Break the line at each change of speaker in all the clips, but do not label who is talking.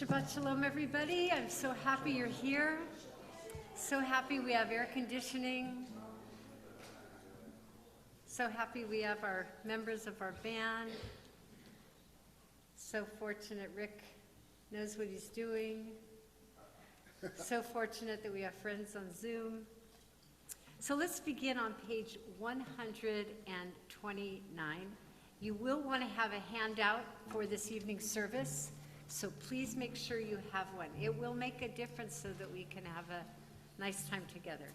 Shabbat Shalom, everybody. I'm so happy you're here. So happy we have air conditioning. So happy we have our members of our band. So fortunate Rick knows what he's doing. So fortunate that we have friends on Zoom. So let's begin on page 129. You will want to have a handout for this evening's service, so please make sure you have one. It will make a difference so that we can have a nice time together.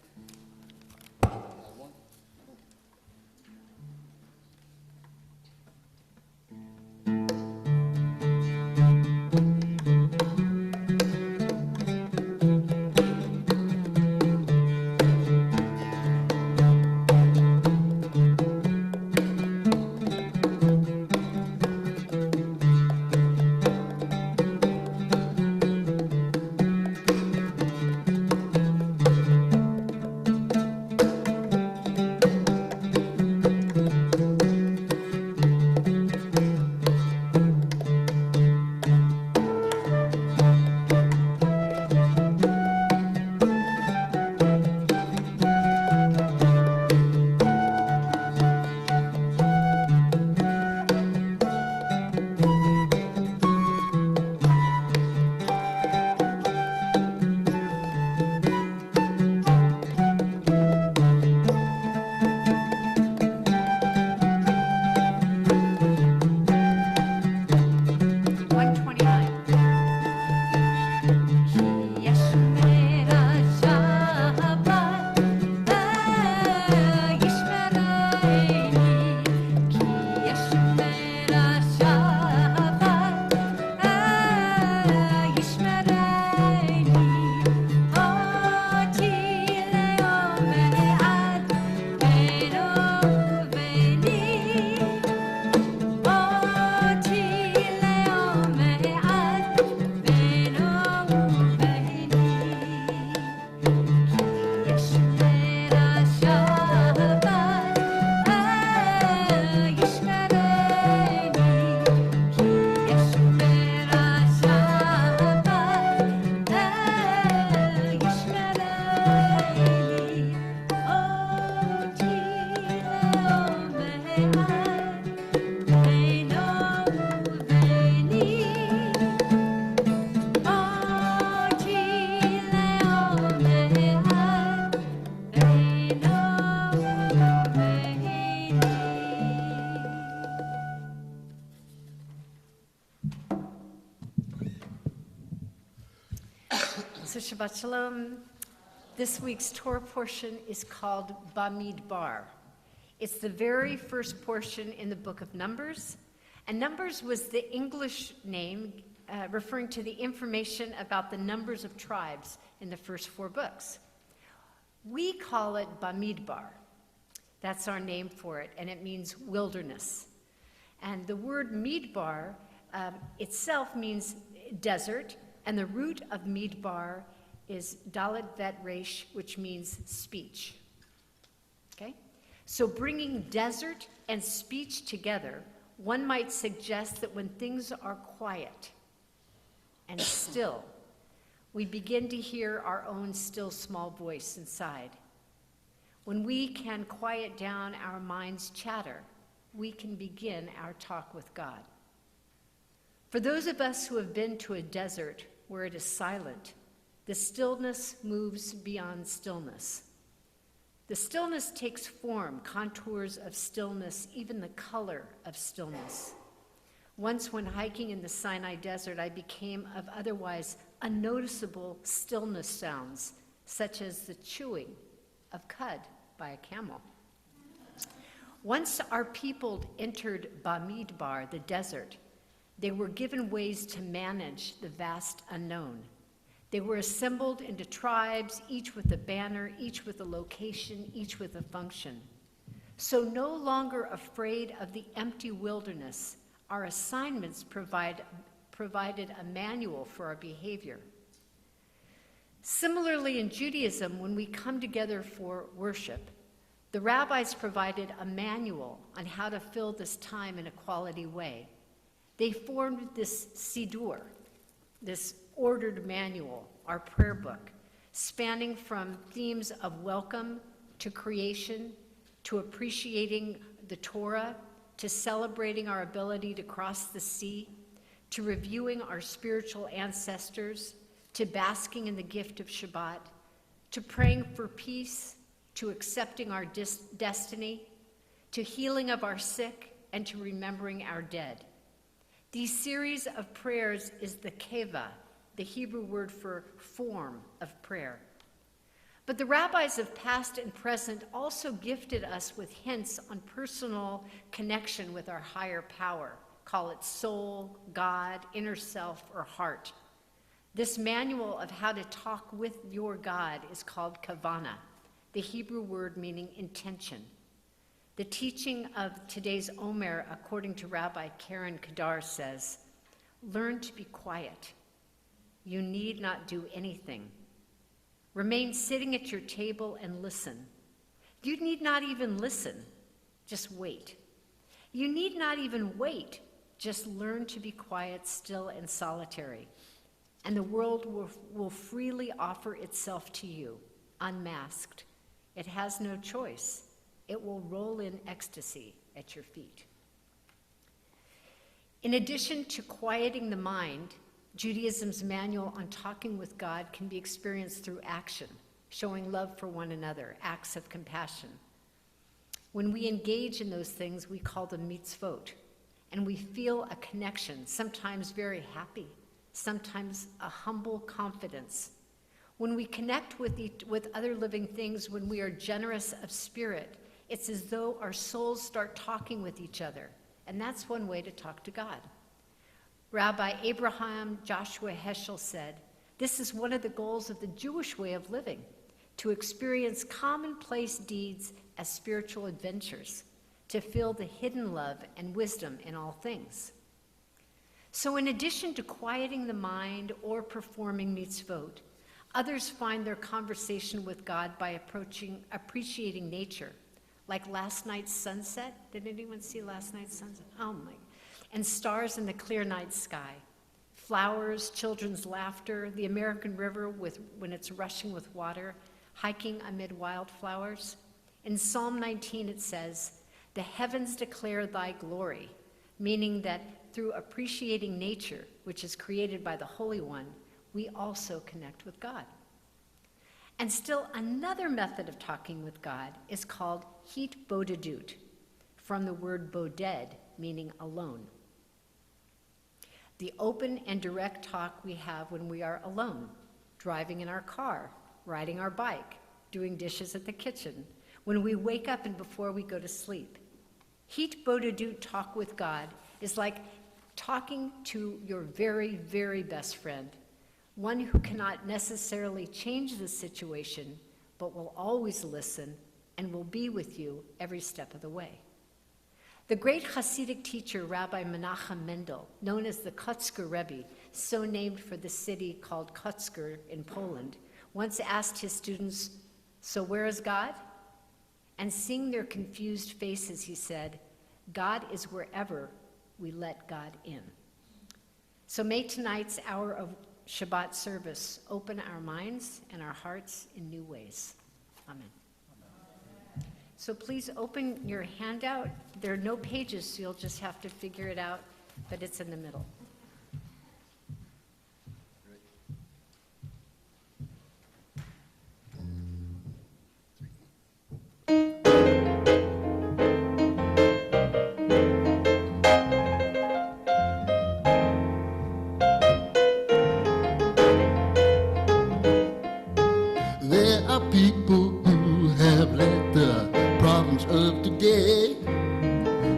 So Shabbat Shalom. This week's Torah portion is called Bamidbar. It's the very first portion in the book of Numbers, and Numbers was the English name referring to the information about the numbers of tribes in the first 4 books. We call it Bamidbar. That's our name for it, and it means wilderness. And the word Midbar itself means desert, and the root of Midbar is Dalet Vet Resh, which means speech. Okay? So bringing desert and speech together, one might suggest that when things are quiet and still, we begin to hear our own still small voice inside. When we can quiet down our mind's chatter, we can begin our talk with God. For those of us who have been to a desert where it is silent, the stillness moves beyond stillness. The stillness takes form, contours of stillness, even the color of stillness. Once when hiking in the Sinai desert, I became of otherwise unnoticeable stillness sounds, such as the chewing of cud by a camel. Once our people entered Bamidbar, the desert, they were given ways to manage the vast unknown. They were assembled into tribes, each with a banner, each with a location, each with a function. So no longer afraid of the empty wilderness, our assignments provided a manual for our behavior. Similarly, in Judaism, when we come together for worship, the rabbis provided a manual on how to fill this time in a quality way. They formed this Siddur, this ordered manual, our prayer book, spanning from themes of welcome to creation, to appreciating the Torah, to celebrating our ability to cross the sea, to reviewing our spiritual ancestors, to basking in the gift of Shabbat, to praying for peace, to accepting our destiny, to healing of our sick, and to remembering our dead. These series of prayers is the keva, the Hebrew word for form of prayer. But the rabbis of past and present also gifted us with hints on personal connection with our higher power. Call it soul, God, inner self, or heart. This manual of how to talk with your God is called kavana, the Hebrew word meaning intention. The teaching of today's Omer, according to Rabbi Karen Kadar, says, learn to be quiet. You need not do anything. Remain sitting at your table and listen. You need not even listen, just wait. You need not even wait, just learn to be quiet, still, and solitary. And the world will freely offer itself to you, unmasked. It has no choice. It will roll in ecstasy at your feet. In addition to quieting the mind, Judaism's manual on talking with God can be experienced through action, showing love for one another, acts of compassion. When we engage in those things, we call them mitzvot, and we feel a connection, sometimes very happy, sometimes a humble confidence. When we connect with other living things, when we are generous of spirit, it's as though our souls start talking with each other, and that's one way to talk to God. Rabbi Abraham Joshua Heschel said, this is one of the goals of the Jewish way of living, to experience commonplace deeds as spiritual adventures, to feel the hidden love and wisdom in all things. So in addition to quieting the mind or performing mitzvot, others find their conversation with God by appreciating nature, like last night's sunset. Did anyone see last night's sunset? Oh my. And stars in the clear night sky. Flowers, children's laughter, the American River when it's rushing with water, hiking amid wildflowers. In Psalm 19 it says, the heavens declare thy glory, meaning that through appreciating nature, which is created by the Holy One, we also connect with God. And still another method of talking with God is called hitbodedut, from the word boded, meaning alone. The open and direct talk we have when we are alone, driving in our car, riding our bike, doing dishes at the kitchen, when we wake up and before we go to sleep. Hitbodedut talk with God is like talking to your very, very best friend, one who cannot necessarily change the situation, but will always listen and will be with you every step of the way. The great Hasidic teacher, Rabbi Menachem Mendel, known as the Kotzker Rebbe, so named for the city called Kotzker in Poland, once asked his students, so where is God? And seeing their confused faces, he said, God is wherever we let God in. So may tonight's hour of Shabbat service open our minds and our hearts in new ways. Amen. So please open your handout. There are no pages, so you'll just have to figure it out, but it's in the middle.
There are people who have let the problems of today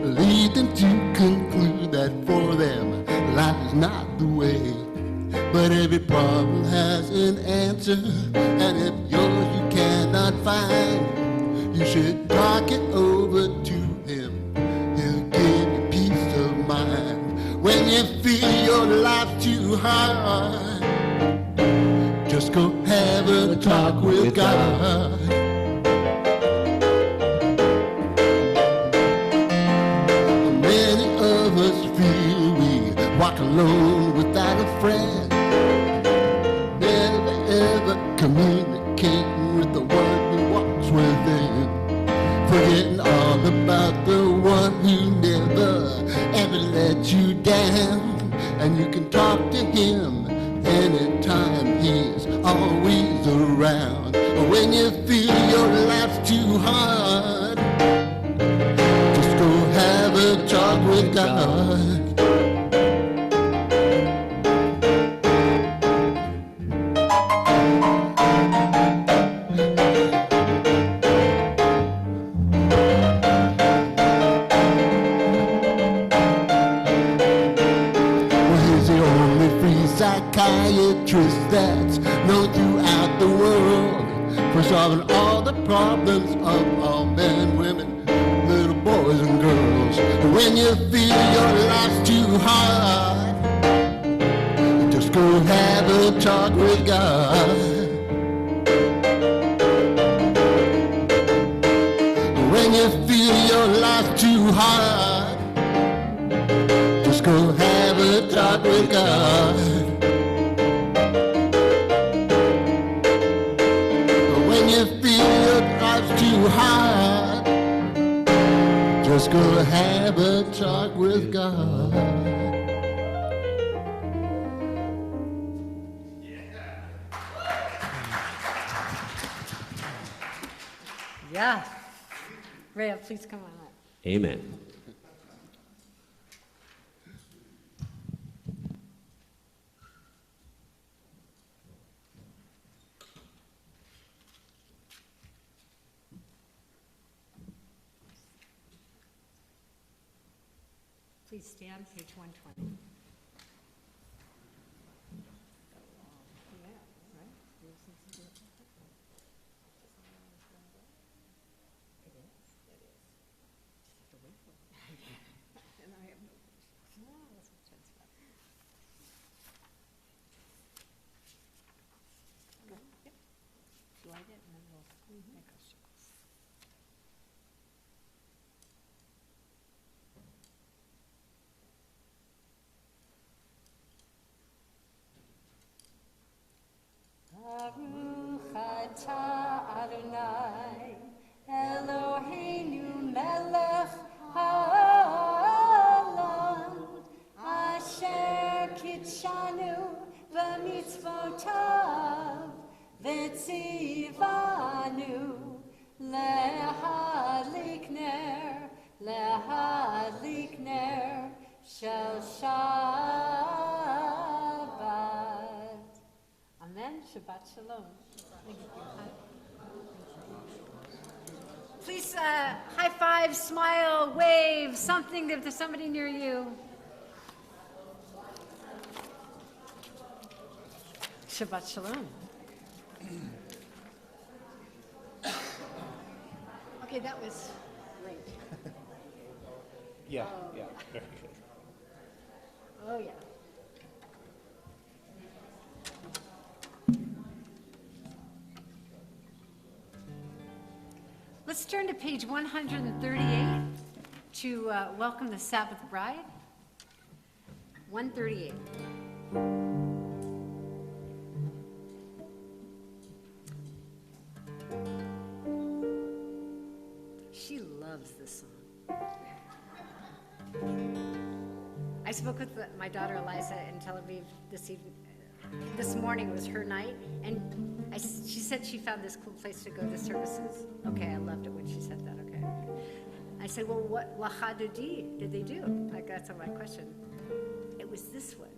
lead them to conclude that for them life is not the way. But every problem has an answer, and if yours you cannot find, you should talk it over to him. He'll give you peace of mind. When you feel your life too hard, just go have a talk with God. Many of us feel we walk alone without a friend. one who never ever let you down. And you can talk to him anytime, he's always around. When you feel your life's too hard, just go have a talk with God. Psychiatrist that's known throughout the world for solving all the problems of all men, women, little boys and girls. When you feel your life's too hard, just go have a talk with God. When you feel your life's too hard, just go have a talk with God. Too hard, just go have a talk with God.
Yeah. Rhea, please come on up.
Amen.
Please stand, page 120. Baruch atah Adonai Eloheinu melech haolam asher kitshanu b'mitzvotav v'tzivanu lehadlik ner shel Shabbat. Amen. Shabbat Shalom. Thank you. Please high five, smile, wave, something if there's somebody near you. Shabbat Shalom. Okay, that was great.
Yeah, very good.
Oh, yeah. Let's turn to page 138 to welcome the Sabbath bride. 138. She loves this song. I spoke with my daughter Eliza in Tel Aviv this morning. It was her night, and she said she found this cool place to go to services. Okay, I loved it when she said that. Okay, I said, well, what Lachadudi did they do? Like, that's my question. It was this one.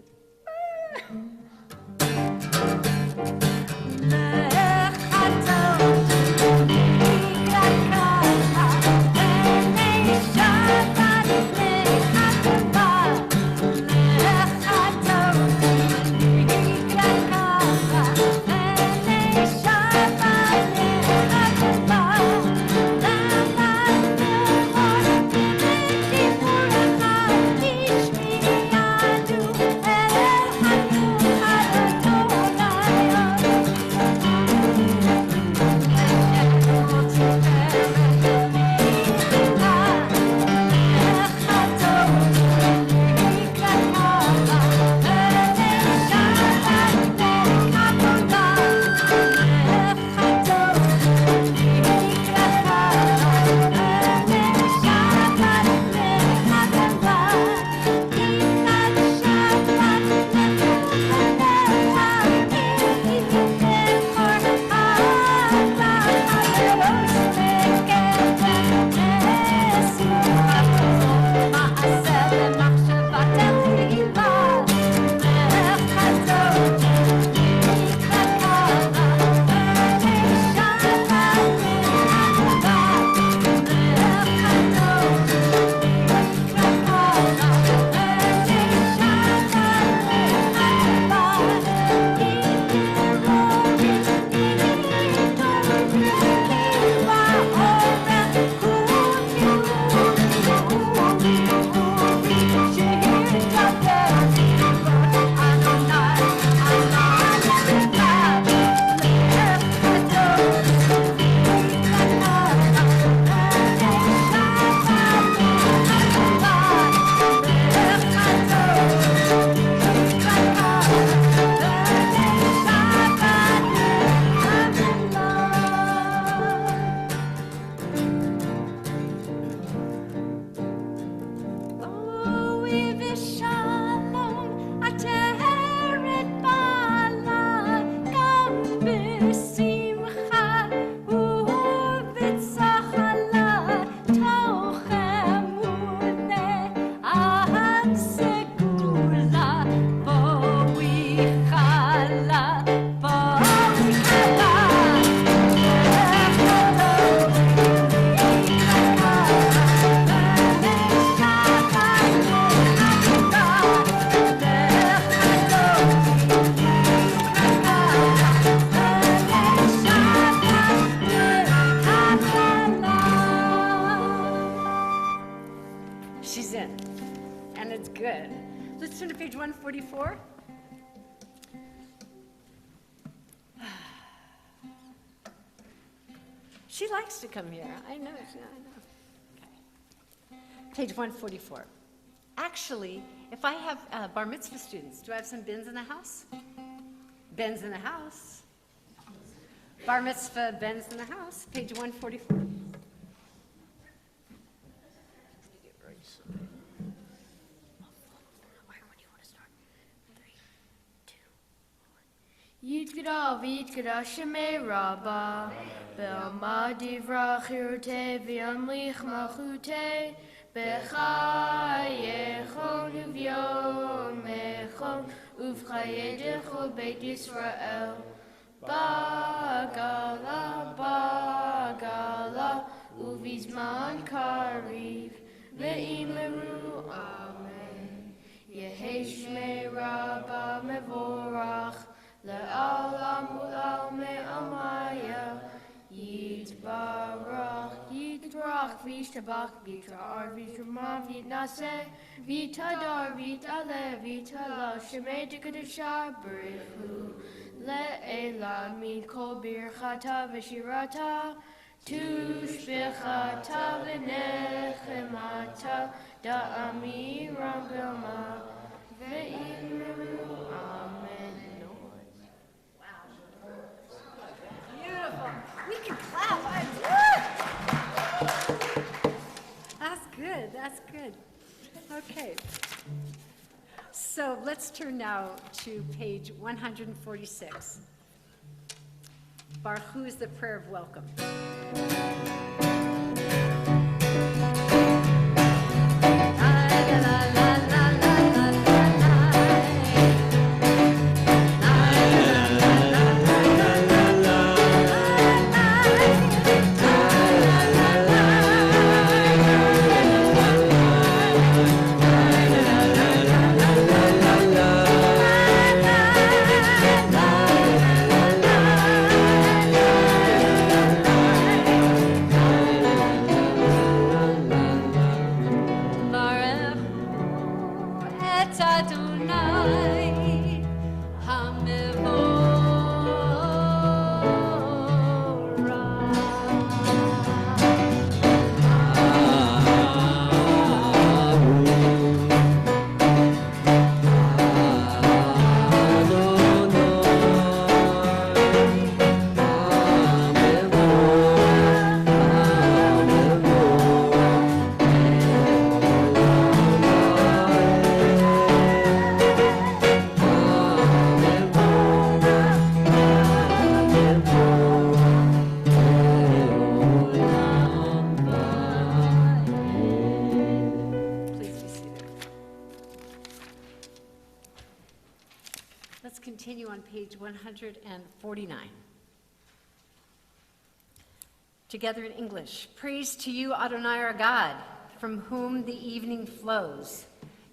She's in, and it's good. Let's turn to page 144. She likes to come here. I know. Okay. Page 144. Actually, if I have bar mitzvah students, do I have some bins in the house? Bins in the house. Bar mitzvah bins in the house. Page 144.
Yitkara v'yitkara shemei rabba Be'alma divra chirute v'yamlich malchute B'chayechon uvyomechon Uvchayedecho beit Yisrael Bagala, bagala Uvizman kariv Ve'imeru amen Yehi shmei rabba mevorach Le'alam u'al me'amaya Yitbarach, Yitrach, Vishtabach, Vitrar, Vitramah, Vitnaseh Vitadar, Vitale, Vitala Shemei Dekadashah B'richu Le'ela Mikol Birchata V'shirata Tushbechata V'nechemata Da'amiram B'ilma Ve'imru Amen.
Beautiful. We can clap. That's good. That's good. Okay. So let's turn now to page 146. Baruch Hu is the prayer of welcome. Continue on page 149. Together in English. Praise to you, Adonai our God, from whom the evening flows.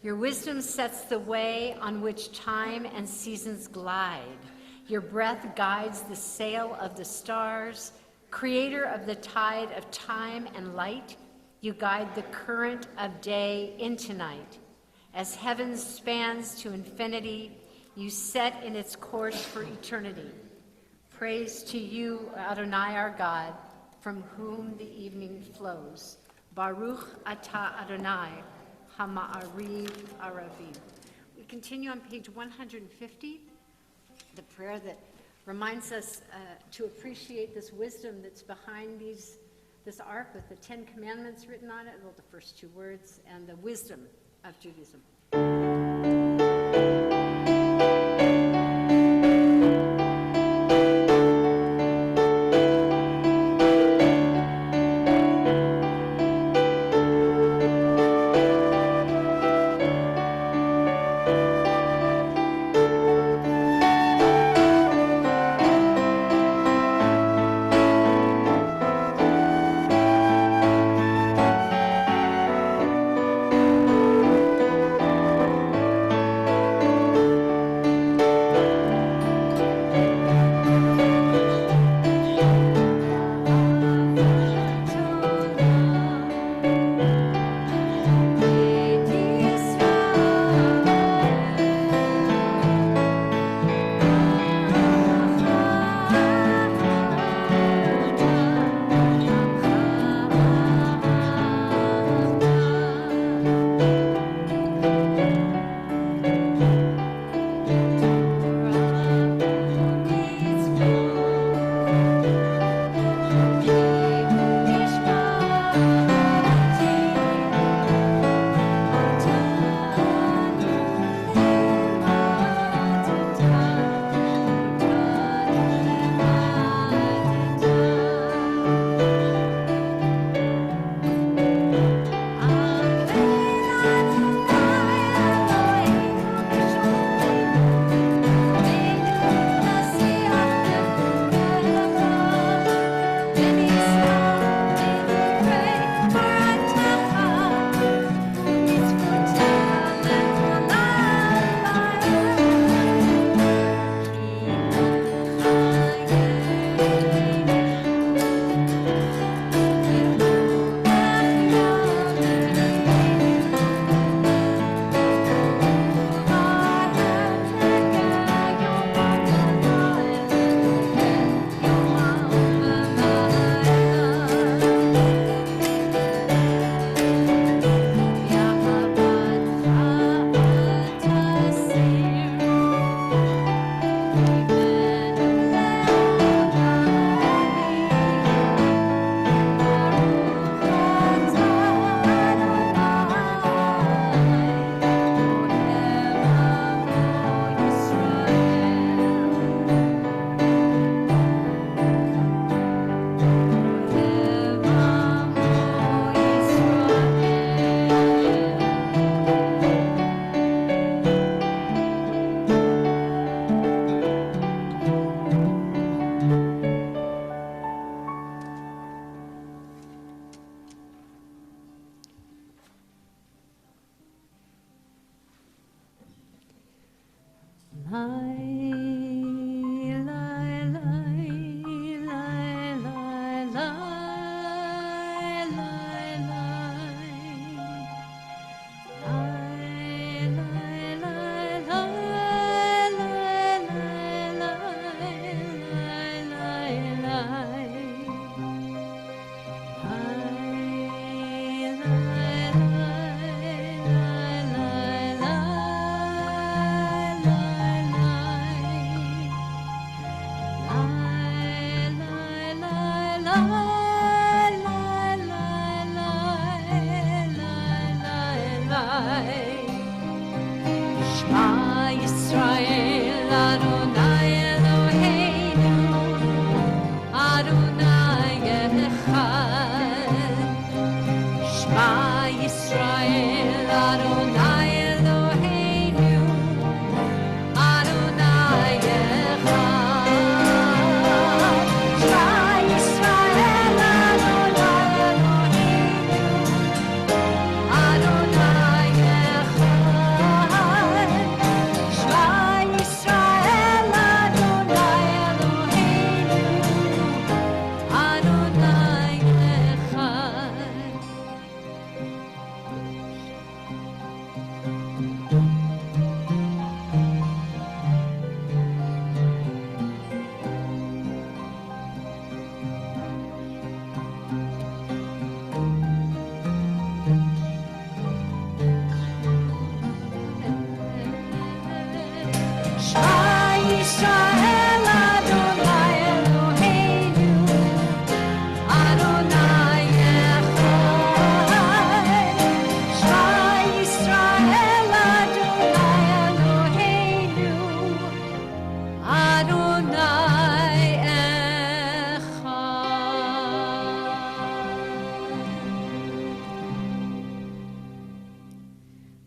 Your wisdom sets the way on which time and seasons glide. Your breath guides the sail of the stars. Creator of the tide of time and light, you guide the current of day into night. As heaven spans to infinity, you set in its course for eternity. Praise to you, Adonai our God, from whom the evening flows. Baruch atah Adonai, hama'ariv aravim. We continue on page 150, the prayer that reminds us to appreciate this wisdom that's behind this ark with the 10 Commandments written on it, well, the first two words, and the wisdom of Judaism.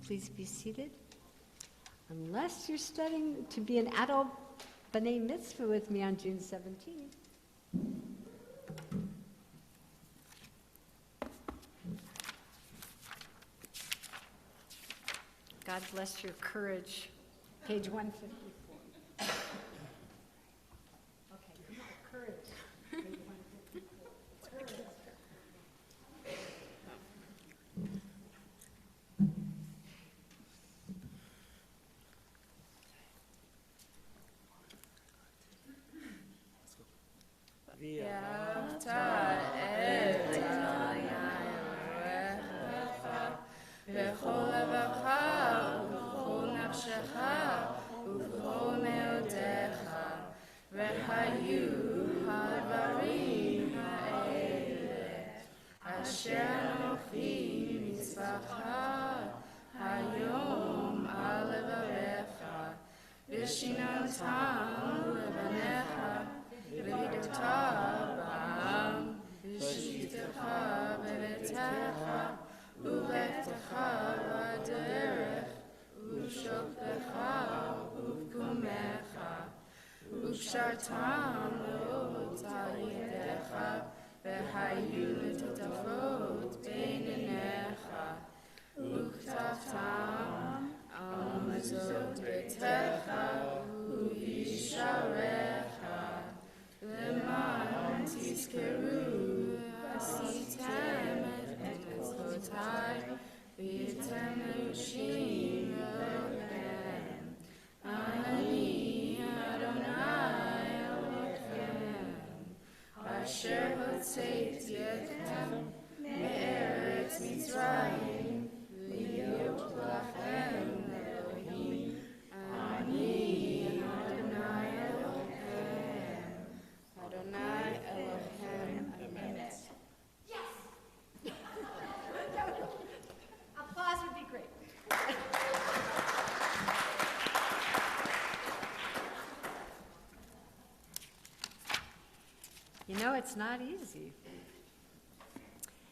Please be seated. Unless you're studying to be an adult B'nai Mitzvah with me on June 17th. God bless your courage. Page 154. Okay, come on, courage. Page 154. Courage.
ואהבת את אלוהיך בכל לבבך ובכל נפשך ובכל מאודך, והיו הדברים האלה אשר אנוכי מצווך היום על לבביך, ושיננתם לבניך ובידרת בם, ושיתך בביתך ובלכתך בדרך, ובשוכבך ובקומך, ובשרתם מאוד על ידיך, והיו לטוטפות בין עיניך, וכתבתם על מזוזות ביתך ובישעריך, למען תזכרו עשיתם את מצוותיי והייתם נושים אלוהיכם. אני אדוני אלוהיכם אשר הוצאתי אתכם מארץ מצרים להיות לכם אלוהים. אני אדוני אלוהיכם, אדוני אלוהיכם אמת.
Applause would be great. You know, it's not easy.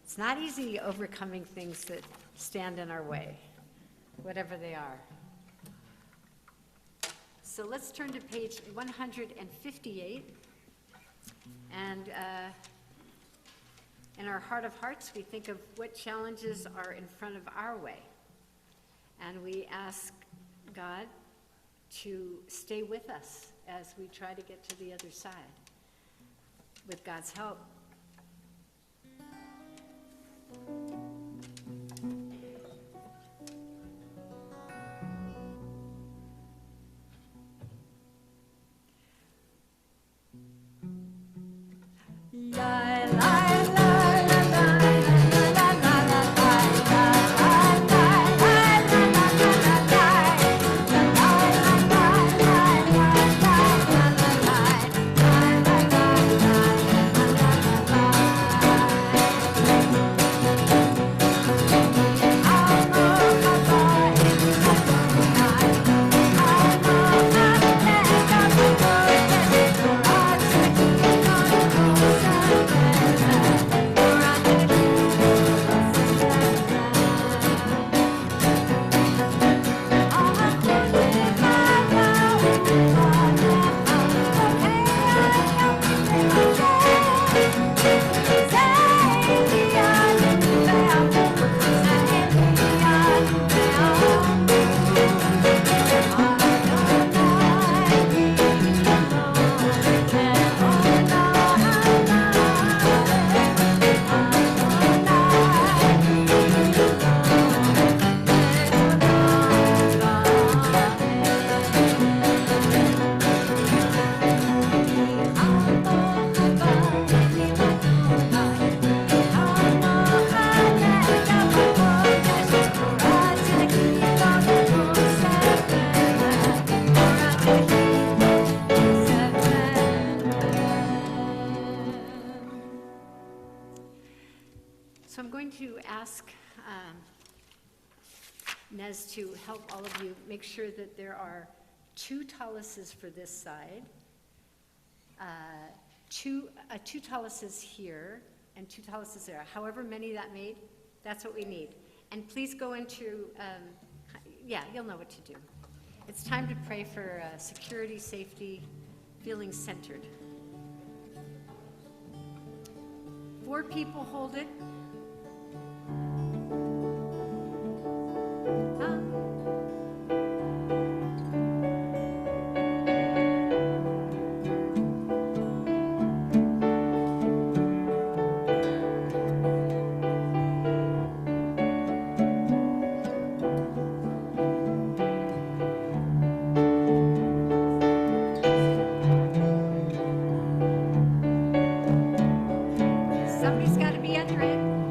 It's not easy overcoming things that stand in our way, whatever they are. So let's turn to page 158. And in our heart of hearts, we think of what challenges are in front of our way. And we ask God to stay with us as we try to get to the other side with God's help. So I'm going to ask Nez to help all of you make sure that there are 2 taluses for this side, two taluses here, and 2 taluses there. However many that made, that's what we need. And please go into, yeah, you'll know what to do. It's time to pray for security, safety, feeling centered. 4 people hold it. Somebody's got to be under it.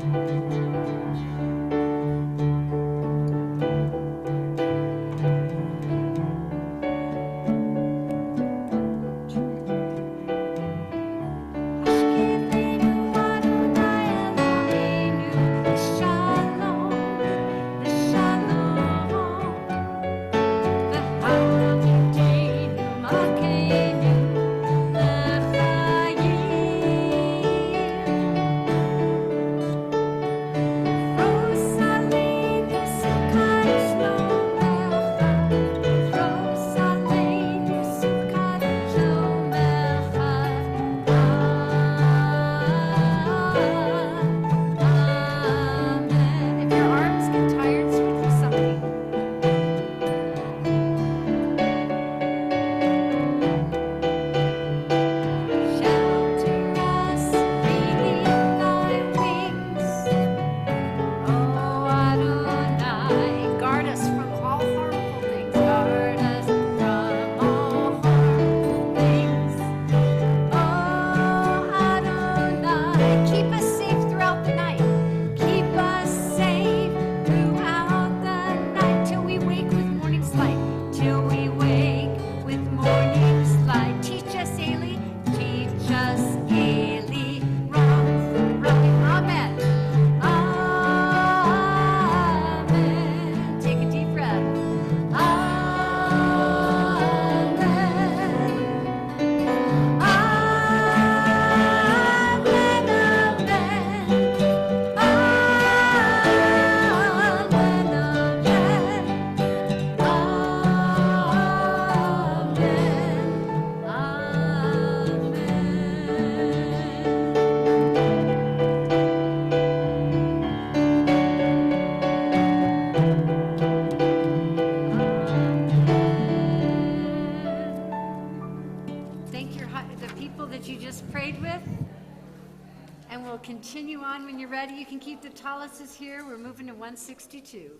the tallis is here. We're moving to 162.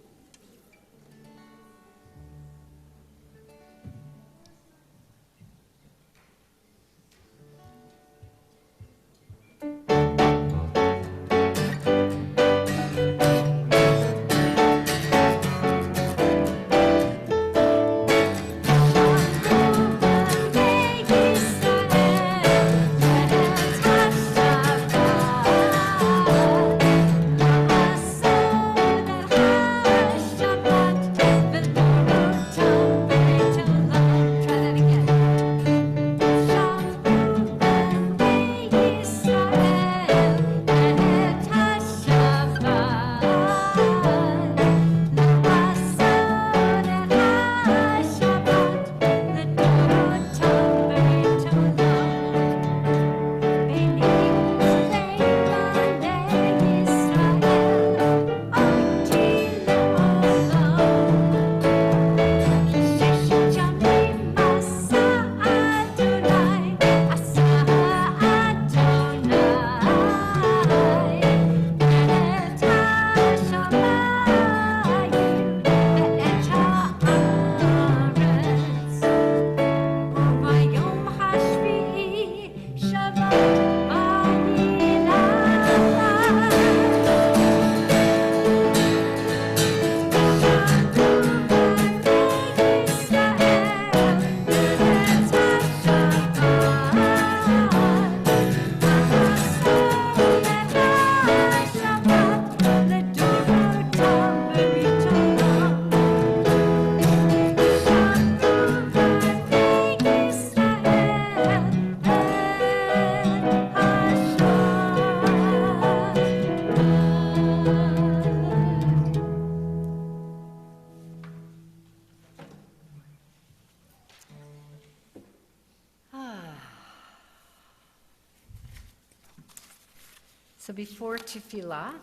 So before tefillah,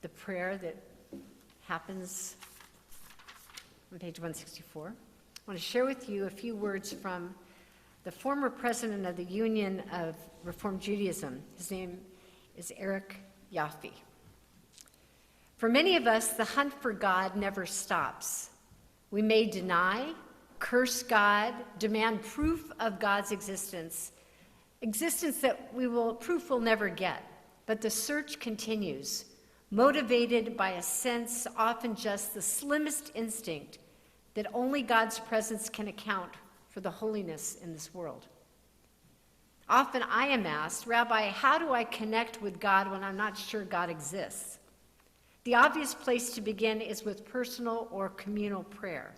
the prayer that happens on page 164, I want to share with you a few words from the former president of the Union of Reformed Judaism. His name is Eric Yaffe. For many of us, the hunt for God never stops. We may deny, curse God, demand proof of God's existence that proof we'll never get. But the search continues, motivated by a sense, often just the slimmest instinct, that only God's presence can account for the holiness in this world. Often I am asked, Rabbi, how do I connect with God when I'm not sure God exists? The obvious place to begin is with personal or communal prayer.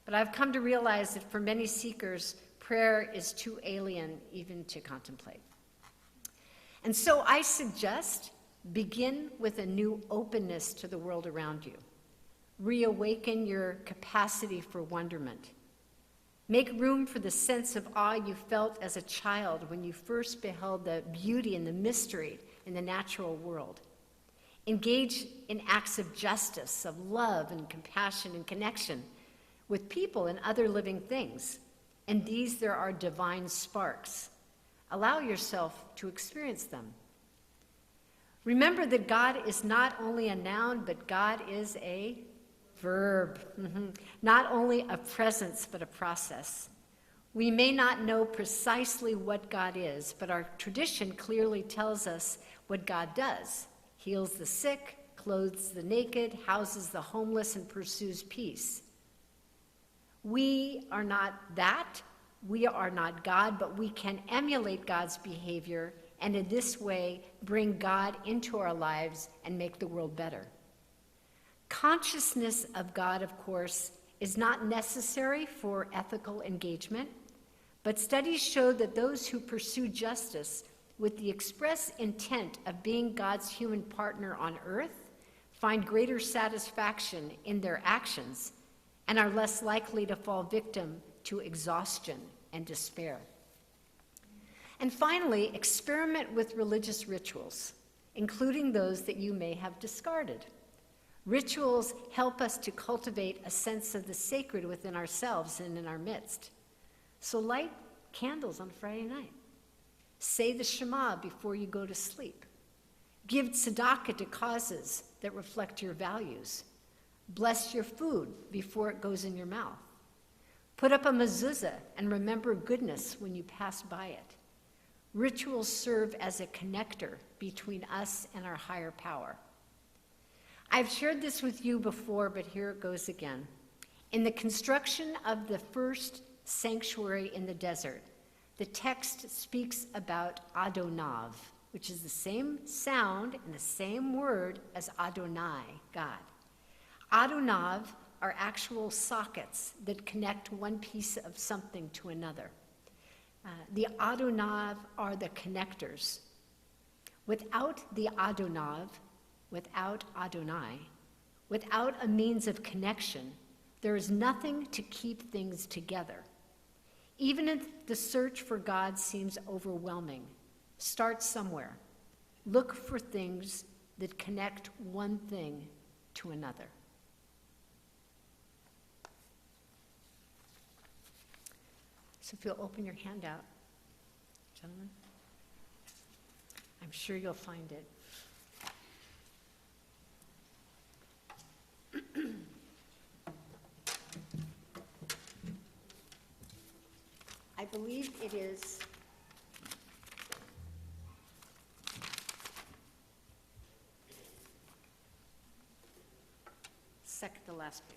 But I've come to realize that for many seekers, prayer is too alien even to contemplate. And so I suggest begin with a new openness to the world around you. Reawaken your capacity for wonderment. Make room for the sense of awe you felt as a child when you first beheld the beauty and the mystery in the natural world. Engage in acts of justice, of love and compassion and connection with people and other living things. And these, there are divine sparks. Allow yourself to experience them. Remember that God is not only a noun, but God is a verb. Not only a presence, but a process. We may not know precisely what God is, but our tradition clearly tells us what God does. Heals the sick, clothes the naked, houses the homeless, and pursues peace. We are not that. We are not God, but we can emulate God's behavior and in this way bring God into our lives and make the world better. Consciousness of God, of course, is not necessary for ethical engagement, but studies show that those who pursue justice with the express intent of being God's human partner on earth find greater satisfaction in their actions and are less likely to fall victim to exhaustion and despair. And finally, experiment with religious rituals, including those that you may have discarded. Rituals help us to cultivate a sense of the sacred within ourselves and in our midst. So light candles on Friday night. Say the Shema before you go to sleep. Give tzedakah to causes that reflect your values. Bless your food before it goes in your mouth. Put up a mezuzah and remember goodness when you pass by it. Rituals serve as a connector between us and our higher power. I've shared this with you before, but here it goes again. In the construction of the first sanctuary in the desert, the text speaks about Adonav, which is the same sound and the same word as Adonai, God. Adonav are actual sockets that connect one piece of something to another. The Adonav are the connectors. Without the Adonav, without Adonai, without a means of connection, there is nothing to keep things together. Even if the search for God seems overwhelming, start somewhere. Look for things that connect one thing to another. So if you'll open your hand out, gentlemen, I'm sure you'll find it. I believe it is second to last page.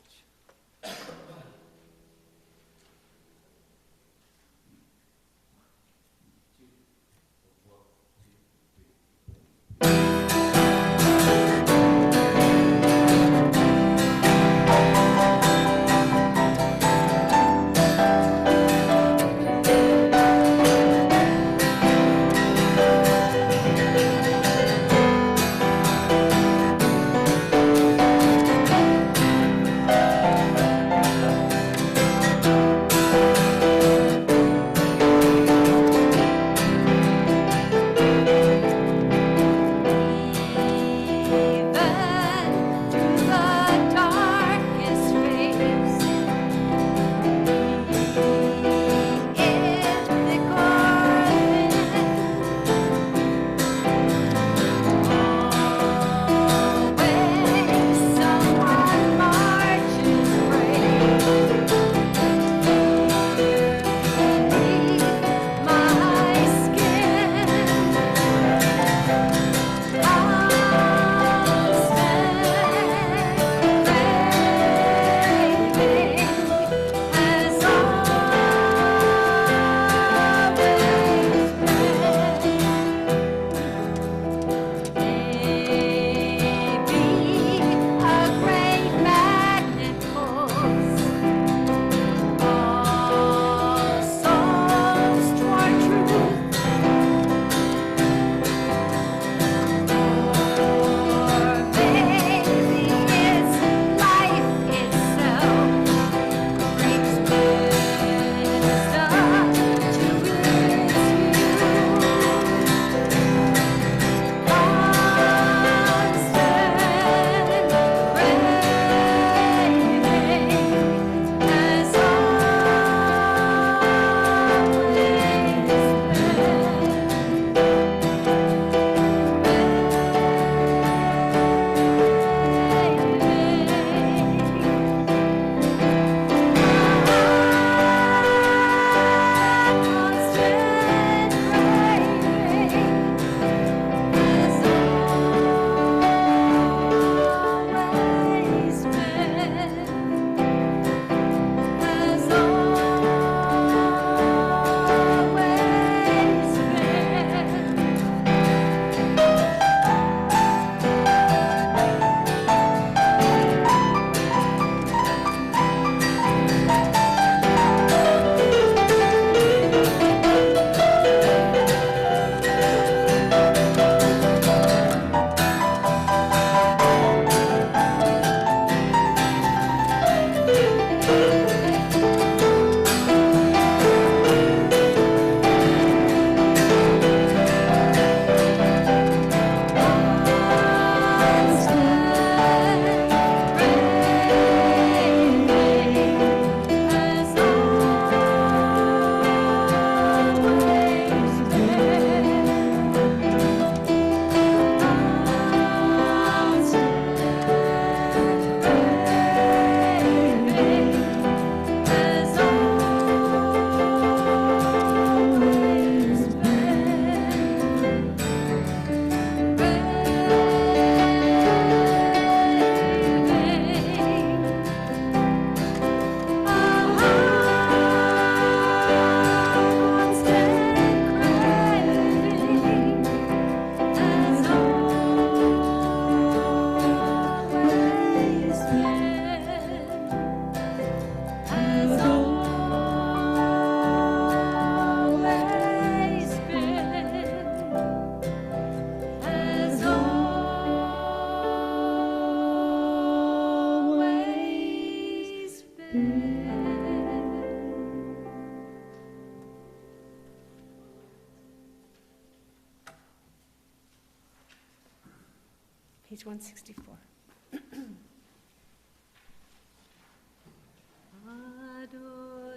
page 164.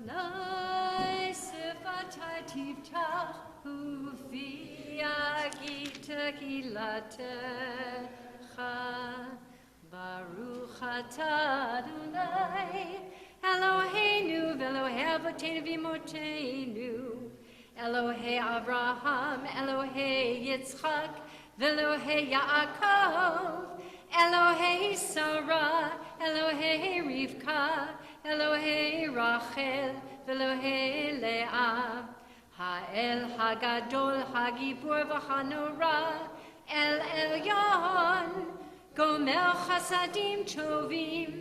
Adonai sefatai tiftach ufi agita kilatecha Baruch atah Adonai Eloheinu v'Elohei avotenu v'imotenu Elohei Abraham, Elohei Yitzchak, v'Elohei Yaakov, Elohei Sarah, Elohei Rivka, Elohei Rachel, v'Elohei Leah, Ha'el Hagadol, Hagibur v'Hanora, El Elyon, Gomer Chasadim Tovim,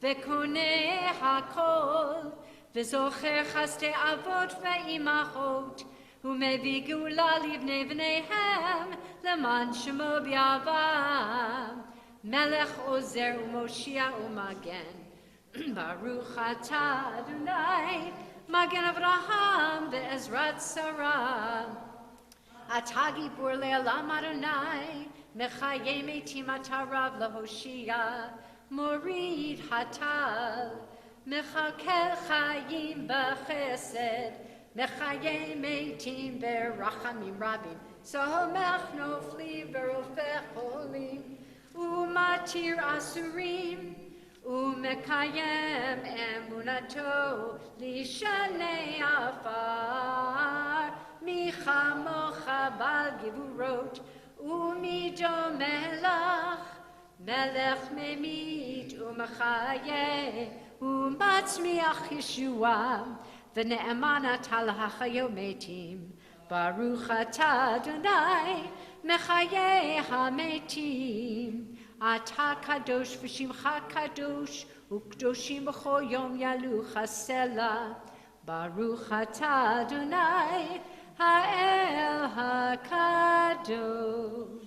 v'Konei Hakol, וזוכר חסדי אבות ואימהות, ומביא גאולה לבני בניהם, למען שמו ביעבם. מלך עוזר ומושיע ומגן. ברוך אתה אדוני, מגן אברהם ועזרת שרה. אתה גיבור לעולם אדוני, מחיה מתים אתה רב להושיע, מוריד הטל. מחכה חיים בחסד, מחיה מתים ברחמים רבים, סומך נופלים ורופא חולים, ומתיר אסורים, ומקיים אמונתו לשני עפר, מי כמוך בעל גבורות, ומי דומה לך, מלך ממית ומחיה, ומצמיח ישועה, ונאמן אתה להחיות מתים. ברוך אתה אדוני, מחיה המתים. אתה קדוש ושמך קדוש, וקדושים בכל יום ילוך הסלע. ברוך אתה אדוני, האל הקדוש.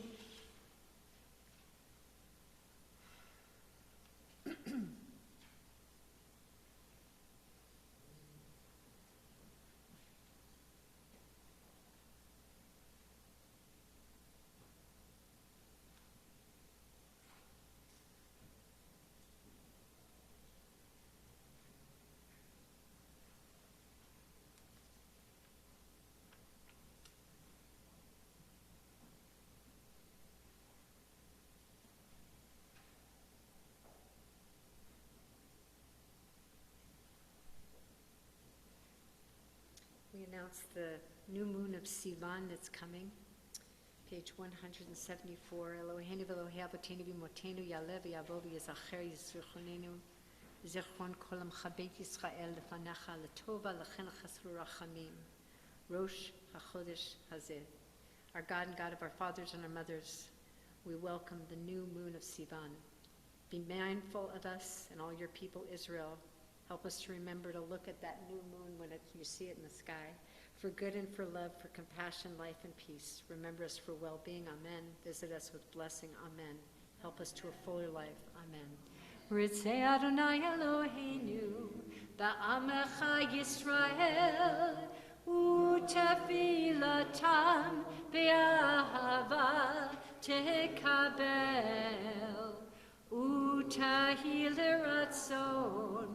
We announce the new moon of Sivan that's coming. Page 174. Eloheinu v'Elohei avotenu v'imotenu ya'aleh v'yavo v'yizacher yizrichonenu zichron kol amchabet Yisrael lefanecha letova lechen chesru rachamim. Rosh HaChodesh Hazeh. Our God and God of our fathers and our mothers, we welcome the new moon of Sivan. Be mindful of us and all your people Israel. Help us to remember to look at that new moon when you see it in the sky. For good and for love, for compassion, life, and peace. Remember us for well-being. Amen. Visit us with blessing. Amen. Help us to a fuller life. Amen. Ritzei Adonai Eloheinu, ba'amecha Yisrael, u'tefilatam be'ahava tekabel, u'tahil ratzon,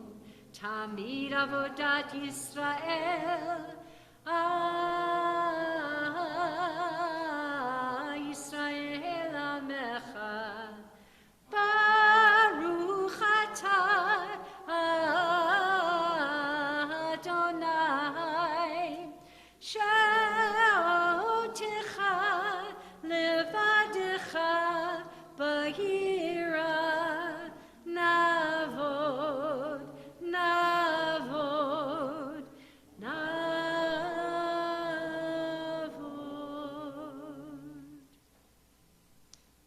Tamid avodat Yisrael, Yisrael amecha, Baruch atah Adonai, she'otecha levadecha b'yira navod. Navod, Navod.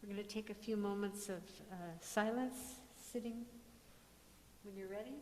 We're going to take a few moments of silence, sitting when you're ready.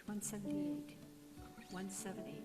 178. 178.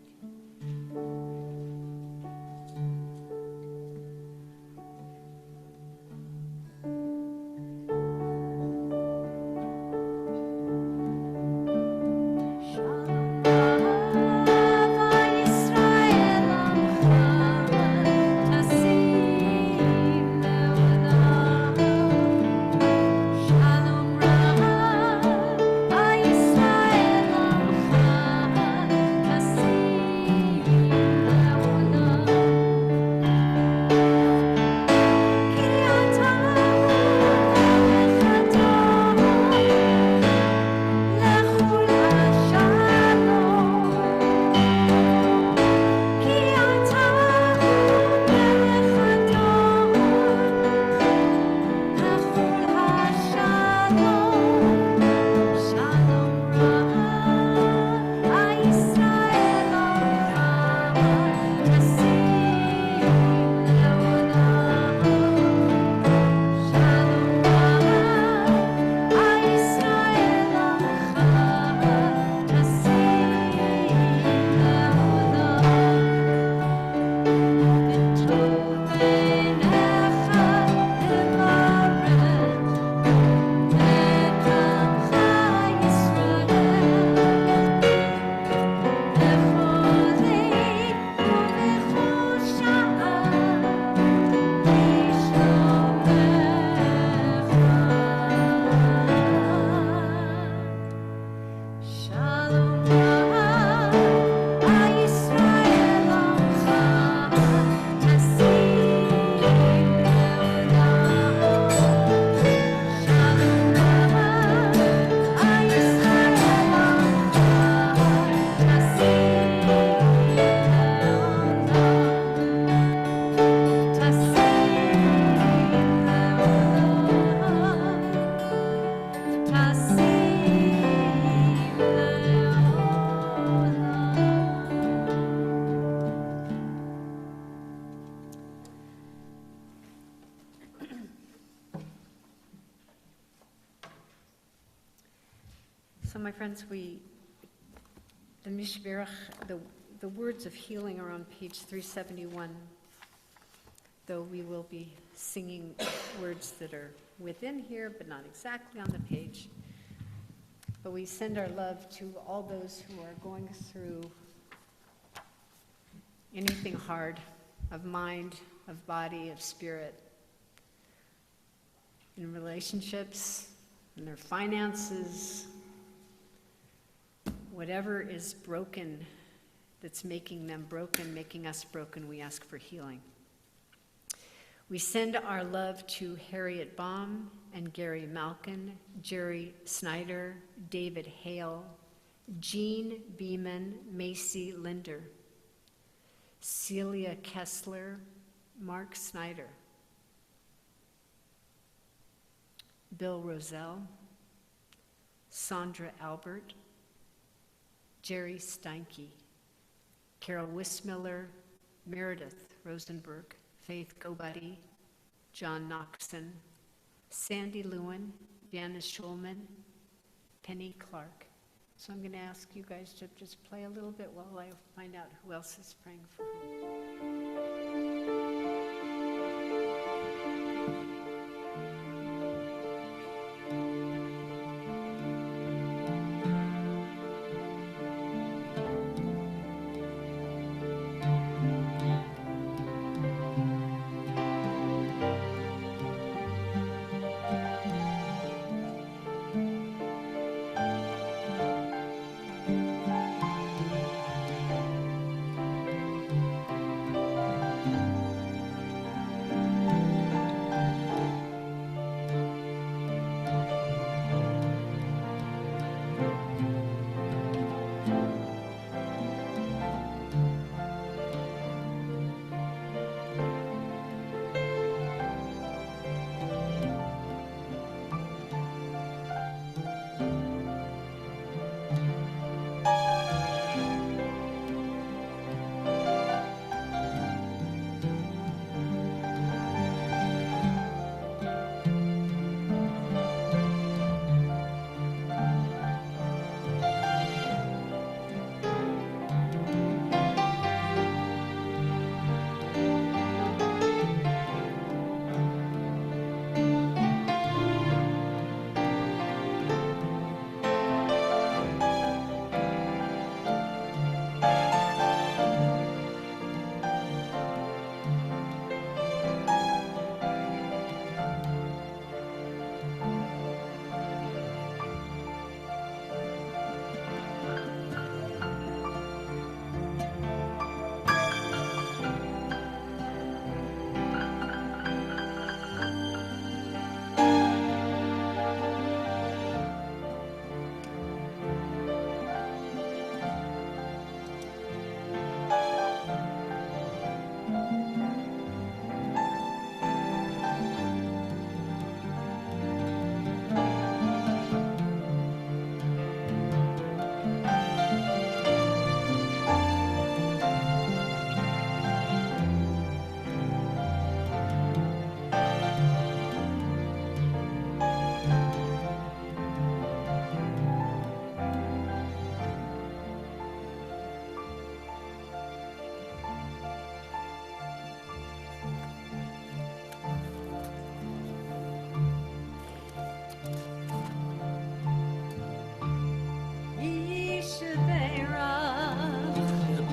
So my friends, the Mishberach, the words of healing are on page 371, though we will be singing words that are within here, but not exactly on the page. But we send our love to all those who are going through anything hard, of mind, of body, of spirit, in relationships, in their finances, whatever is broken, that's making them broken, making us broken, we ask for healing. We send our love to Harriet Baum and Gary Malkin, Jerry Snyder, David Hale, Jean Beeman, Macy Linder, Celia Kessler, Mark Snyder, Bill Roselle, Sandra Albert, Jerry Steinke, Carol Wismiller, Meredith Rosenberg, Faith Gobuddy, John Noxon, Sandy Lewin, Janice Schulman, Penny Clark. So I'm going to ask you guys to just play a little bit while I find out who else is praying for whom.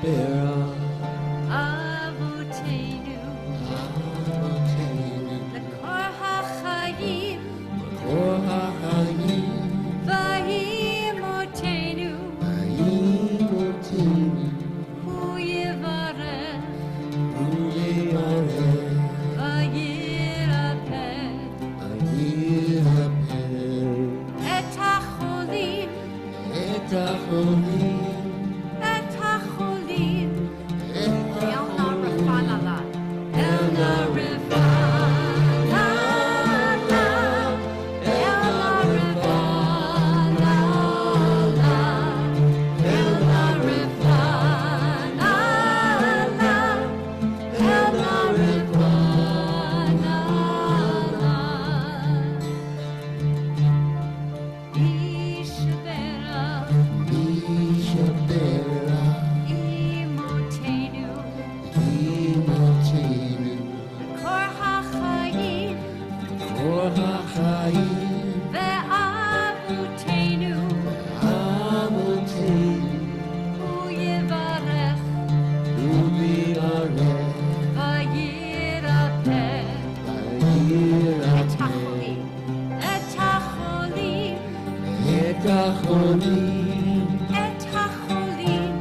Bera,
Avotenu, Lekor HaChayim,
Kor HaChayim,
Vayimotenu,
Vayimotenu,
Hu Yivarech,
Hu Yivarech,
Vayirapeh,
Vayirapeh,
Et HaCholim,
Et HaCholim,
Et HaCholim, El Narafanala,
El
Narafanala, El Narafanala, El Narafanala, El Narafanala. Ishbera,
Mishabera,
Imotenu,
Imotenu,
Kor HaChayim,
Kor HaChayim,
Ve'avotenu,
Avotenu,
Hu Yivarech,
Hu Yivarech,
Vayirapeh, Et HaCholim, Et HaCholim,
Et HaCholim,
Et HaCholim,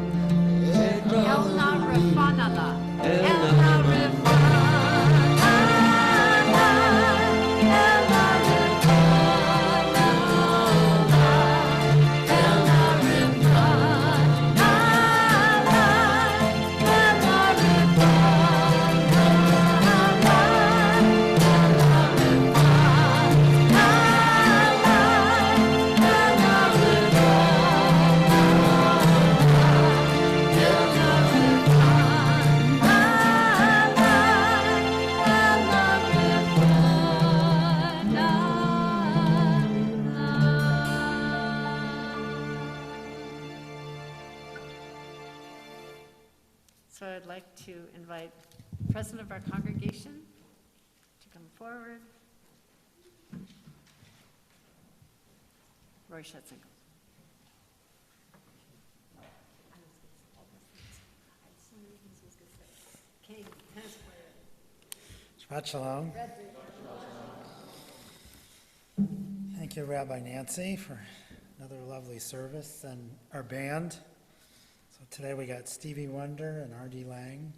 Et
El Narafanala, El
El
Narafanala, El Narafanala, El Narafanala, El So I'd like to invite the president of our congregation to come forward. Roy Schetzinger. Okay, tennis player.
Shabbat Shalom. Thank you, Rabbi Nancy, for another lovely service, and our band. So today we got Stevie Wonder and R.D. Lang.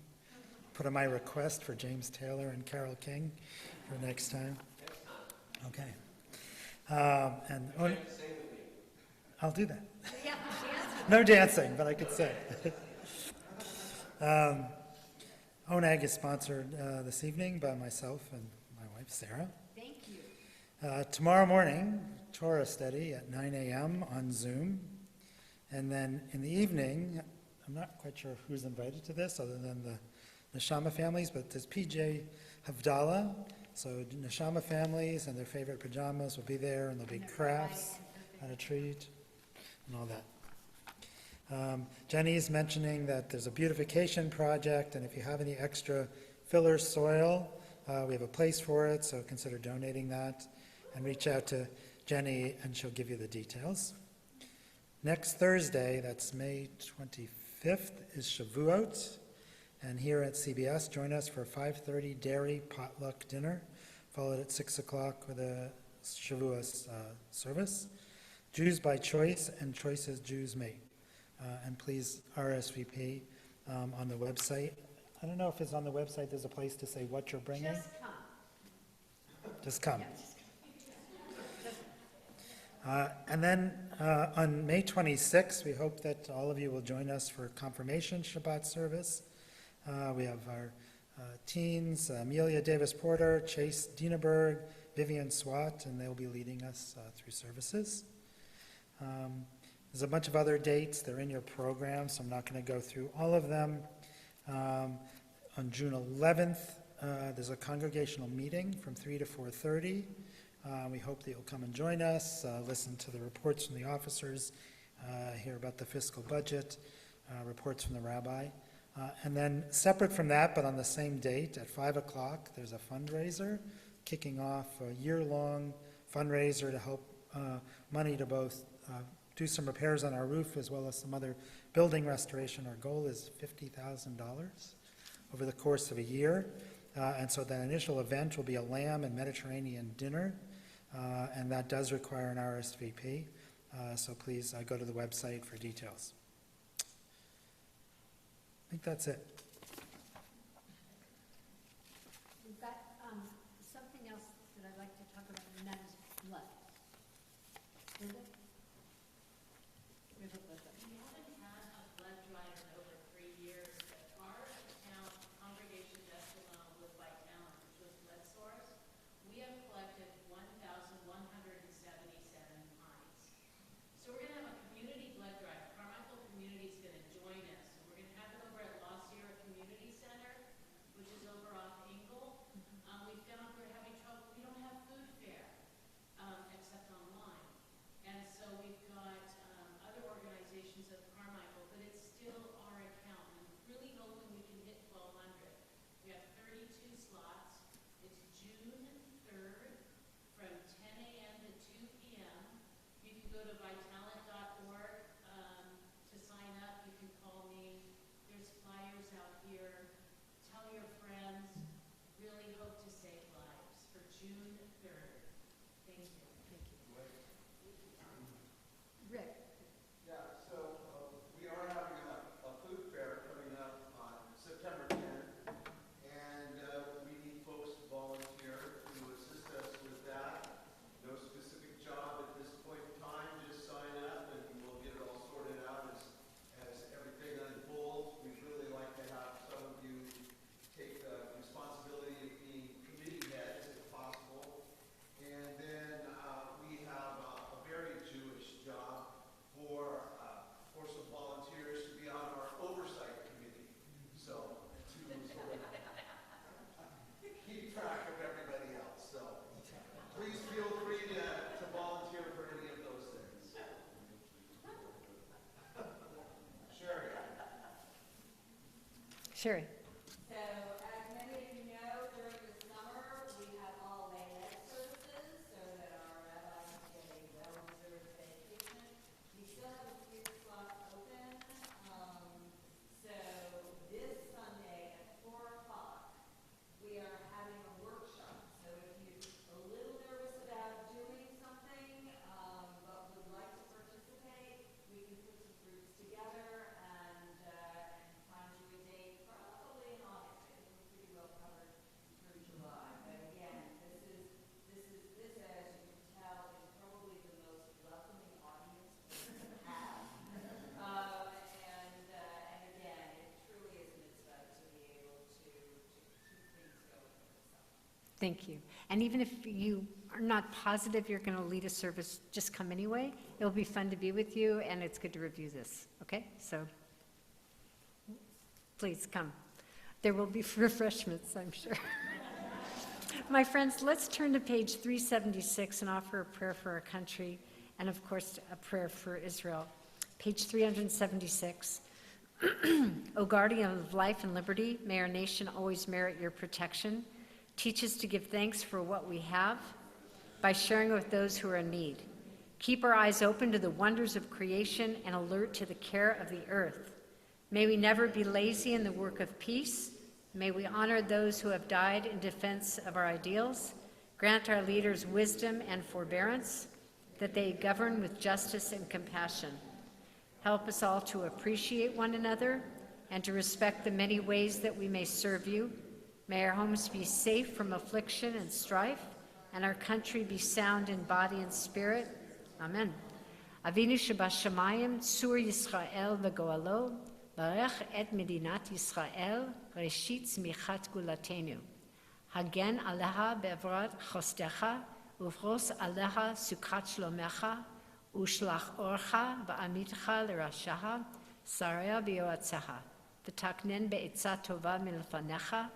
Put in my request for James Taylor and Carole King for next time. Okay. I'll do that. No dancing, but I could sing. ONAG is sponsored this evening by myself and my wife, Sarah.
Thank you.
Tomorrow morning, Torah study at 9 a.m. on Zoom. And then in the evening, I'm not quite sure who's invited to this other than the Neshama families, but there's PJ Havdalah. So Neshama families and their favorite pajamas will be there, and there'll be crafts and a treat and all that. Jenny's mentioning that there's a beautification project, and if you have any extra filler soil, we have a place for it, so consider donating that, and reach out to Jenny and she'll give you the details. Next Thursday, that's May 25th, is Shavuot, and here at CBS, join us for a 5:30 dairy potluck dinner, followed at 6 o'clock with a Shavuot service. Jews by choice and choices Jews make. And please RSVP on the website. I don't know if it's on the website, there's a place to say what you're bringing. Just come. And then on May 26th, we hope that all of you will join us for confirmation Shabbat service. We have our teens, Amelia Davis-Porter, Chase Dienerberg, Vivian Swat, and they'll be leading us through services. There's a bunch of other dates. They're in your program, so I'm not going to go through all of them. On June 11th, there's a congregational meeting from 3 to 4:30. We hope that you'll come and join us, listen to the reports from the officers, hear about the fiscal budget, reports from the rabbi. And then separate from that, but on the same date at 5 o'clock, there's a fundraiser kicking off a year-long fundraiser to help money to both do some repairs on our roof as well as some other building restoration. Our goal is $50,000 over the course of a year. And so that initial event will be a lamb and Mediterranean dinner, and that does require an RSVP. So please go to the website for details. I think that's it.
We've got something else that I'd like to talk about, and that is blood. Linda? Where's the blood?
We haven't had a blood drive in over 3 years, but our account, Congregation Beth Shalom with Vitalent, which was blood source, we have collected 1,177 pints. So we're going to have a community blood drive. Carmichael Community is going to join us. So we're going to have it over at La Sierra Community Center, which is over off Engle. We found we're having trouble. We don't have food fare except online. And so we've got other organizations of Carmichael, but it's still our account. And really hoping we can hit 1,200. We have 32 slots. It's June 3rd from 10 a.m. to 2 p.m. You can go to vitalent.org to sign up. You can call me. There's flyers out here. Tell your friends. Really hope to save lives for June 3rd. Thank you.
Rick?
Yeah, so we are having a food fair coming up on September 10th, and we need folks to volunteer to assist us with that. No specific job at this point in time, just sign up and we'll get it all sorted out as everything unfolds. We'd really like to have some of you take the responsibility of being committee heads if possible. And then we have a very Jewish job for some volunteers to be on our oversight committee. So to sort of keep track of everybody else. So please feel free to volunteer for any of those things. Sherry.
Sherry?
So, as many of you know, during the summer, we have all day services so that our rabbis get a well-deserved vacation. We still have a few slots open. So this Sunday at 4 o'clock, we are having a workshop. So if you're a little nervous about doing something, but would like to participate, we can put some groups together and find you a date probably in August. I think we're pretty well covered through July. But again, this as you can tell, is probably the most welcoming audience we have. And again, it truly is a mitzvah to be able to keep things going for the summer.
Thank you. And even if you are not positive you're going to lead a service, just come anyway. It'll be fun to be with you, and it's good to review this, okay? So please come. There will be refreshments, I'm sure. My friends, let's turn to page 376 and offer a prayer for our country, and of course, a prayer for Israel. Page 376. O guardian of life and liberty, may our nation always merit your protection. Teach us to give thanks for what we have by sharing with those who are in need. Keep our eyes open to the wonders of creation and alert to the care of the earth. May we never be lazy in the work of peace. May we honor those who have died in defense of our ideals. Grant our leaders wisdom and forbearance, that they govern with justice and compassion. Help us all to appreciate one another and to respect the many ways that we may serve you. May our homes be safe from affliction and strife, and our country be sound in body and spirit. Amen. Avinu Shabashamayim, Sur Yisrael v'goalo, Barech et Medinat Yisrael, Reshit Tzmichat Gulatenu. Hagen aleha be'evrat chostecha, uvros aleha sukhat shlomecha, ushlach orcha v'amitcha l'rashaha, saraya b'yoatzeha, v'taknen be'etzah tova milfanecha,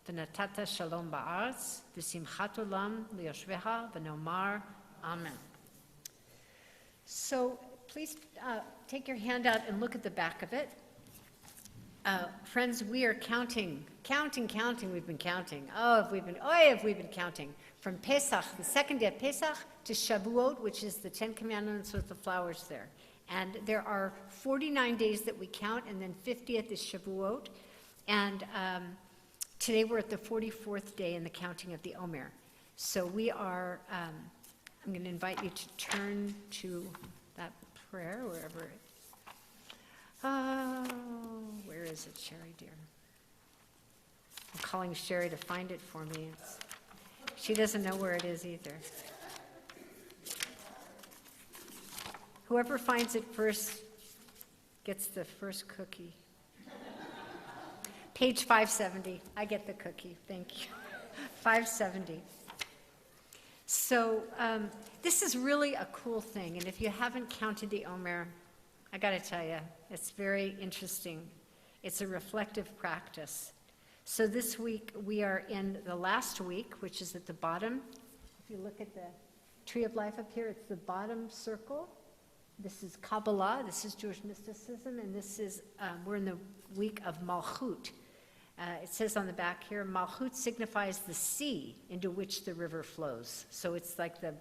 v'natata shalom ba'aretz, v'simchat olam liyoshveha, v'nomar Amen. So please take your hand out and look at the back of it. Friends, we are counting. We've been counting. Have we been counting. From Pesach, the second day of Pesach, to Shavuot, which is the 10 Commandments with the flowers there. And there are 49 days that we count, and then 50th is Shavuot. And today we're at the 44th day in the counting of the Omer. So we are, I'm going to invite you to turn to that prayer, wherever it, where is it, Sherry, dear? I'm calling Sherry to find it for me. She doesn't know where it is either. Whoever finds it first gets the first cookie. Page 570. I get the cookie. Thank you. 570. So this is really a cool thing. And if you haven't counted the Omer, I got to tell you, it's very interesting. It's a reflective practice. So this week we are in the last week, which is at the bottom. If you look at the Tree of Life up here, it's the bottom circle. This is Kabbalah, this is Jewish mysticism, and this is, we're in the week of Malchut. It says on the back here, Malchut signifies the sea into which the river flows. So it's like the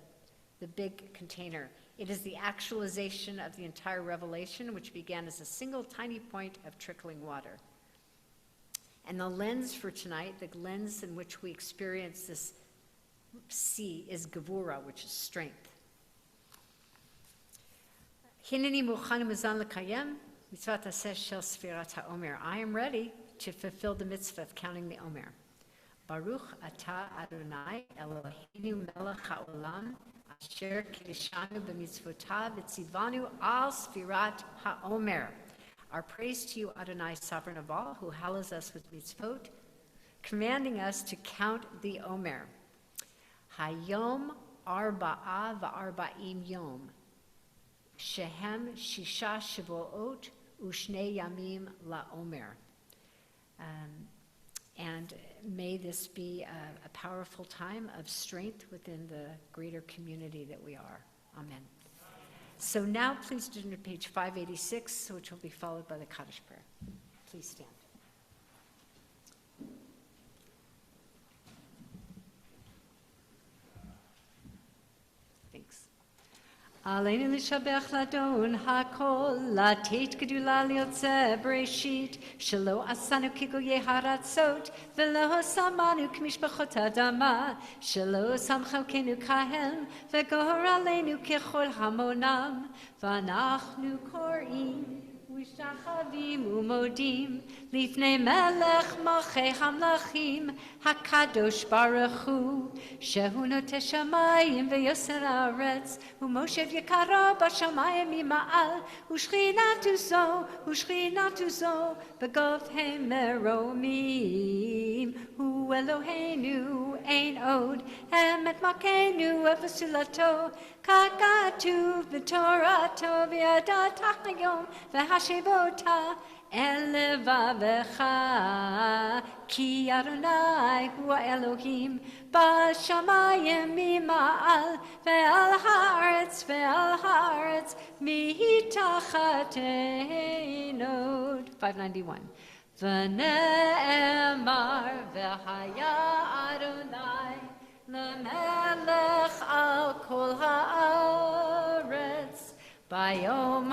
big container. It is the actualization of the entire revelation, which began as a single tiny point of trickling water. And the lens for tonight, the lens in which we experience this sea, is Gevura, which is strength. Hineni muchanu mizan lekayem mitzvat aseh shel sfirat haomer. I am ready to fulfill the mitzvah of counting the Omer. Baruch atah Adonai Eloheinu melech haolam asher kiddushanu b'mitzvotav v'tzivanu al sfirat haomer. Our praise to you, Adonai, sovereign of all, who hallows us with mitzvot, commanding us to count the Omer. Hayom arba'a va'arba'im yom. Shehem shisha shavuot u'shnei yamim la'omer. And may this be a powerful time of strength within the greater community that we are. Amen. So now please turn to page 586, which will be followed by the Kaddish prayer. Please stand. Thanks. Aleinu l'shabech ladon hakol, lateit gedula liotze bereshit, shelo asanu kigoye haratzot, velo samanu k'mishpachot adama, shelo samchalkenu kahem, v'gor aleinu kechol hamonam, v'anachnu korim, ושחבים ומודים לפני מלך מלכי המלכים הקדוש ברוך הוא שהוא נוטה שמיים ויוסר הארץ ומושב יקרו בשמיים ממעל ושכינתו זו בגובה מרומים הוא אלוהינו אין עוד אמת מלכנו ופסולתו ככתוב בתורתו וידעת היום והשבותה אל לבבך כי אדוני הוא האלוהים בשמיים ממעל ועל הארץ מתחתנו. 591. ונאמר והיה אדוני למלך על כל הארץ ביום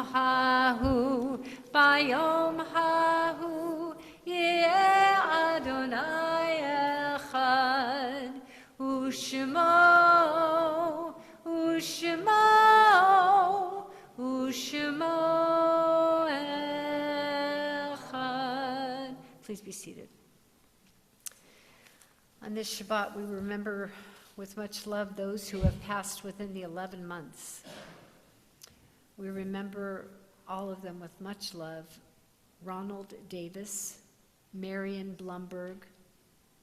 ההוא יהיה אדוני אחד ושמו אחד. Please be seated. On this Shabbat, we remember with much love those who have passed within the 11 months. We remember all of them with much love. Ronald Davis, Marion Blumberg,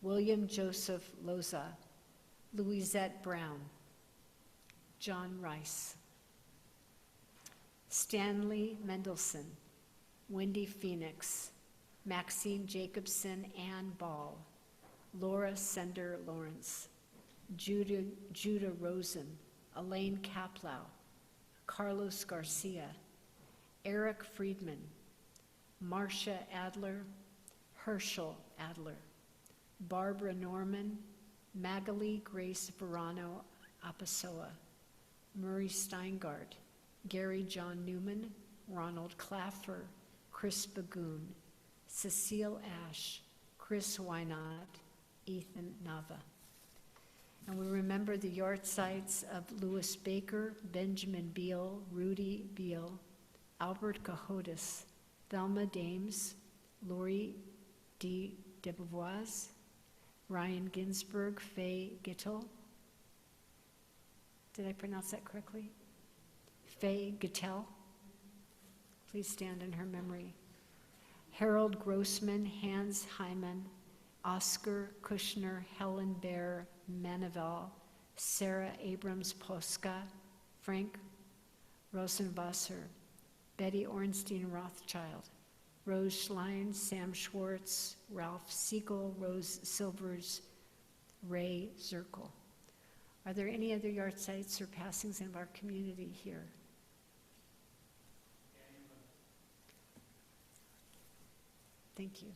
William Joseph Loza, Louisette Brown, John Rice, Stanley Mendelson, Wendy Phoenix, Maxine Jacobson, Ann Ball, Laura Sender Lawrence, Judah Rosen, Elaine Kaplow, Carlos Garcia, Eric Friedman, Marcia Adler, Herschel Adler, Barbara Norman, Magali Grace Verano Apasoa, Murray Steingart, Gary John Newman, Ronald Claffer, Chris Bagoon, Cecile Ash, Chris Wynot, Ethan Nava. And we remember the yahrzeits of Louis Baker, Benjamin Beal, Rudy Beal, Albert Cahotis, Thelma Dames, Laurie D. Debevoise, Ryan Ginsberg, Faye Gittel. Did I pronounce that correctly? Faye Gittel. Please stand in her memory. Harold Grossman, Hans Hyman, Oscar Kushner, Helen Bear, Manival, Sarah Abrams Posca, Frank Rosenwasser, Betty Ornstein Rothschild, Rose Schlein, Sam Schwartz, Ralph Siegel, Rose Silvers, Ray Zirkle. Are there any other yahrzeits or passings in our community here? Thank you.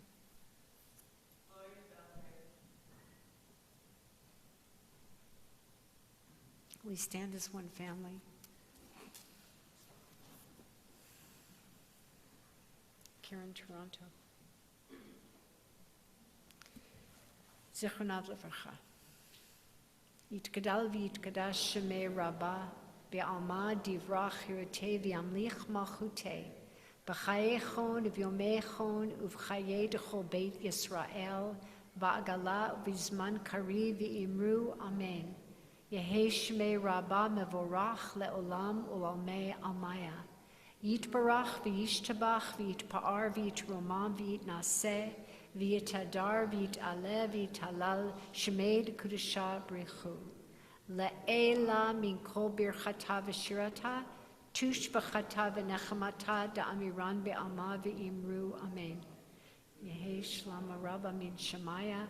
We stand as one family. Karen Toronto. Zichronav Levracha. Yitgadal v'yitgadash shemei Rabbah be'alma divrach hirotei v'yamlich malchutei b'chayechon v'yomechon uv'chayei d'chol beit Yisrael v'agala v'zman kari v'imru amen. Yehei shmei Rabbah mevorach le'olam u'almei almaya. Yitbarach v'yishtabach v'yitpa'ar v'yitromam v'yitnaseh v'yitadar v'yitaleh v'yitalal shmei d'kudusha brichu. Le'ela min kol birchata v'shirata tush v'chata v'nechamata da'amiran be'alma v'imru amen. Yehei shlama Rabbah min Shemaya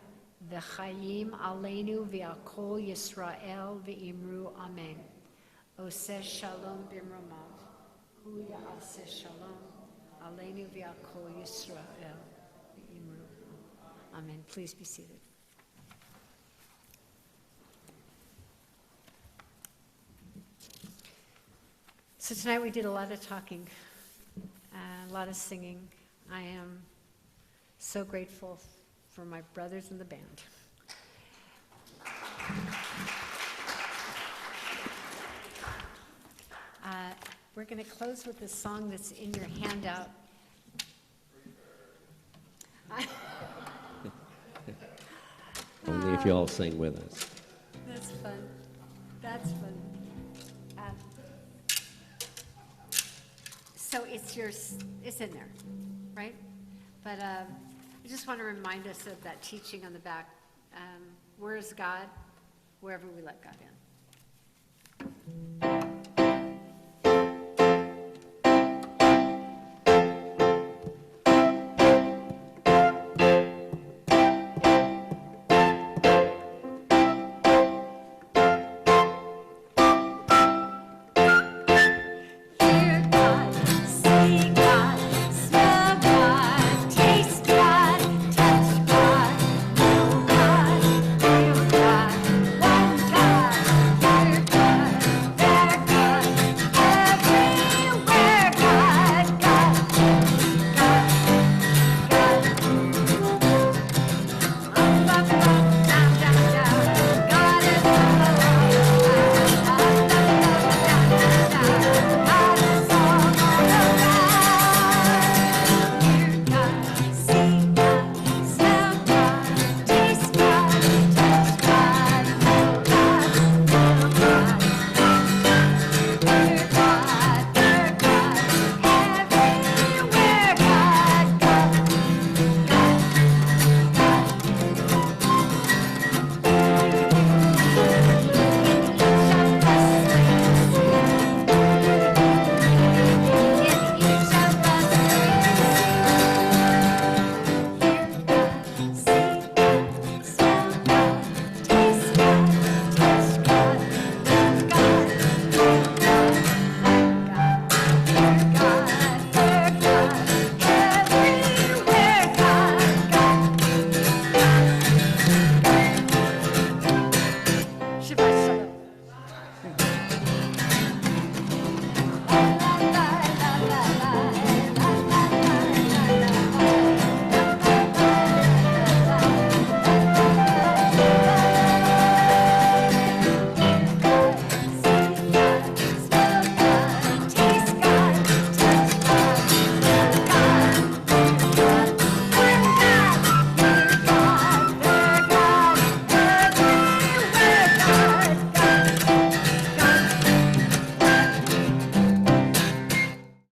v'chayim aleinu v'akol Yisrael v'imru amen. Oseh shalom b'mromav. Hu ya'aseh shalom aleinu v'akol Yisrael v'imru. Amen. Please be seated. So tonight we did a lot of talking, a lot of singing. I am so grateful for my brothers in the band. We're going to close with a song that's in your handout.
Only if you all sing with us.
That's fun. That's fun. So it's in there, right? But I just want to remind us of that teaching on the back. Where is God? Wherever we let God in.